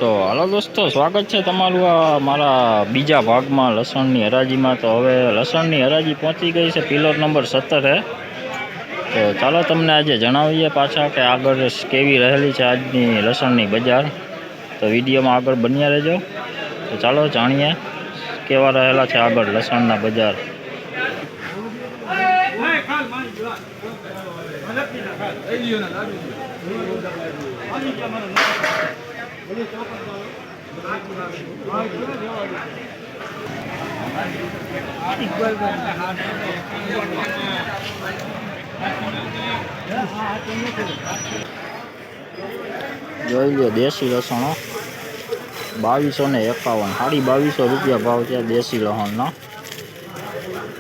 તો હાલો દોસ્તો, સ્વાગત છે તમારું આ મારા બીજા ભાગમાં લસણની હરાજીમાં। તો હવે લસણની હરાજી પહોંચી ગઈ છે, પિલોર નંબર 17 તો ચાલો તમને આજે જણાવીએ પાછા કે આગળ કેવી રહેલી છે આજની લસણની બજાર। તો વિડીયોમાં આગળ બન્યા રહેજો। તો ચાલો જાણીએ કેવા રહેલા છે આગળ લસણના બજાર। જોઈ લો દેશી લસણ 2251, 2250 રૂપિયા ભાવ છે દેશી લસણનો।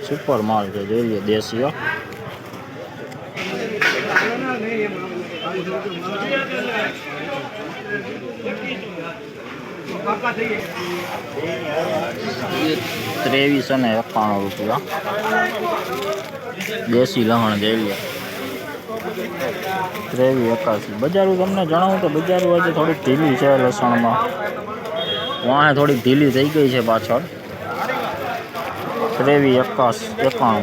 સુપર માલ છે, જોઈ લો દેશીઓ। ₹2391 દેશી લહણ જોઈ લો। 2381 બજારું તમને જણાવું તો બજારું આજે થોડીક ઢીલી છે લસણમાં, વાહે થોડીક ઢીલી થઈ ગઈ છે પાછળ। 2391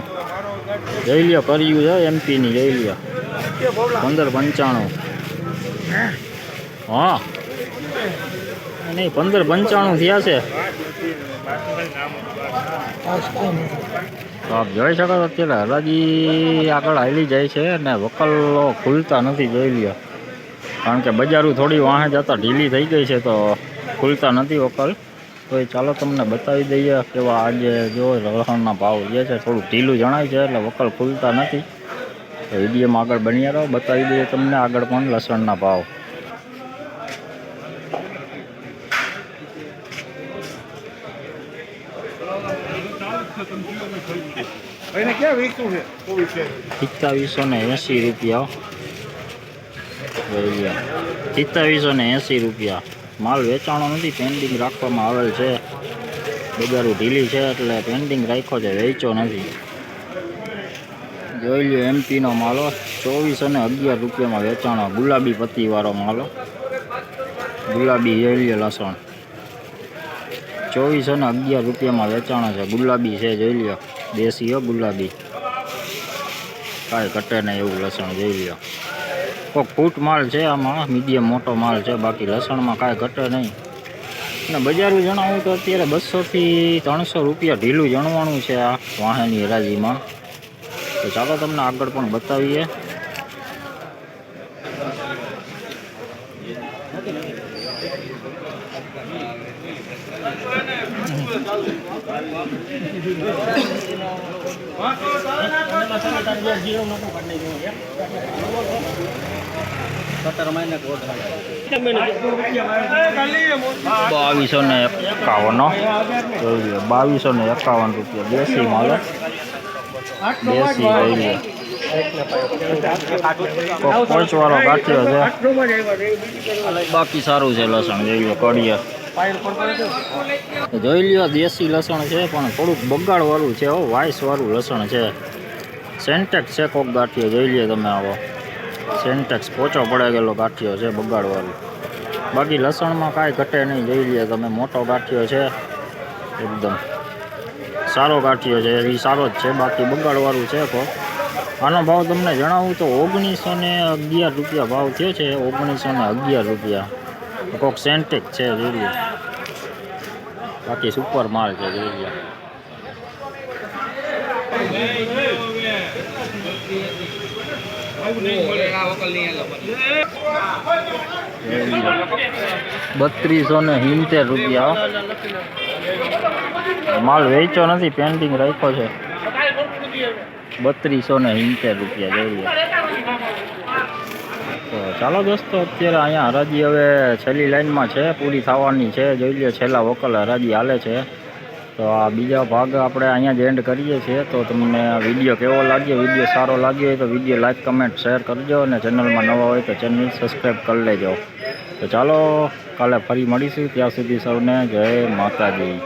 જોઈ લો, કર્યું છે એમપીની જોઈ લો। 1595 હા નહીં, 1595 થયા છે। તો આપ જોઈ શકો છો અત્યારે હરાજી આગળ હાલી જાય છે અને વકલો ખુલતા નથી, જોઈ લ્યો। કારણ કે બજારું થોડી વાહે જતા ઢીલી થઈ ગઈ છે તો ખુલતા નથી વકલ। તો ચાલો તમને બતાવી દઈએ કેવા આજે જો લસણના ભાવ જે છે થોડું ઢીલું જણાય છે એટલે વકલ ખુલતા નથી। તો વિડીયોમાં આગળ બન્યા રહો, બતાવી દઈએ તમને આગળ પણ લસણના ભાવ। ₹2780 ₹2780 માલ વેચાણો નથી, પેન્ડિંગ રાખવામાં આવેલ છે। બજારું ઢીલી છે એટલે પેન્ડિંગ રાખ્યો છે, વેચો નથી। જોઈ લો એમપીનો માલો ₹2411 વેચાણો, ગુલાબી પત્તીવાળો માલો, ગુલાબી જોઈ લો લસણ ₹2411 વેચાણો છે, ગુલાબી છે જોઈ લો, દેશી હો ગુલાબી, કાંઈ ઘટે નહીં એવું લસણ જોઈ લો। કોઈક ફૂટ માલ છે આમાં, મીડિયમ મોટો માલ છે, બાકી લસણમાં કાંઈ ઘટે નહીં। અને બજારું જણાવું તો અત્યારે 200 થી 300 રૂપિયા ઢીલું જણવાનું છે આ વાહનની હરાજીમાં। તો ચાલો તમને આગળ પણ બતાવીએ। ₹2251 દેશી માલ, દેશી જોઈ લો। પોચવાળો ગાંઠિયો છે, બાકી સારું છે લસણ જોઈ લો, કડિયા જોઈ લ્યો દેશી લસણ છે પણ થોડુંક બગાડવાળું છે, વાઇસવાળું લસણ છે। સેન્ટેક્સ છે કોક ગાંઠિયો જોઈ લ્યો તમે, આવો સેન્ટેક્સ પોચો પડે ગયેલો ગાંઠિયો છે બગાડવાળું, બાકી લસણમાં કાંઈ ઘટે નહીં જોઈ લ્યો તમે। મોટો ગાંઠિયો છે, એકદમ સારો ગાંઠિયો છે, એ સારો જ છે, બાકી બગાડવાળું છે કોક। આનો ભાવ તમને જણાવું તો ₹1911 ભાવ થયો છે, ₹1911 કોક સેન્ટેક્સ છે જોઈ લ્યો, બાકી સુપર માલ છે જોઈ લ્યો। ₹3270 માલ વેચો નથી, પેન્ડિંગ રાખ્યો છે, ₹3270 જોઈ લો। તો ચાલો દોસ્તો, અત્યારે અહીંયા હરાજી હવે છેલ્લી લાઈનમાં છે, પૂરી થવાની છે જોઈ લો, છેલ્લા વકલ હરાજી હાલે છે। તો આ બીજા ભાગ આપણે અહીંયા જ એન્ડ કરીએ છીએ। તો તમને આ વિડીયો કેવો લાગ્યો, વિડીયો સારો લાગ્યો હોય તો વિડીયો લાઈક કમેન્ટ શેર કરજો, અને ચેનલમાં નવા હોય તો ચેનલ સબસ્ક્રાઈબ કરી લેજો। તો ચાલો કાલે ફરી મળીશું, ત્યાં સુધી સૌને જય માતાજી।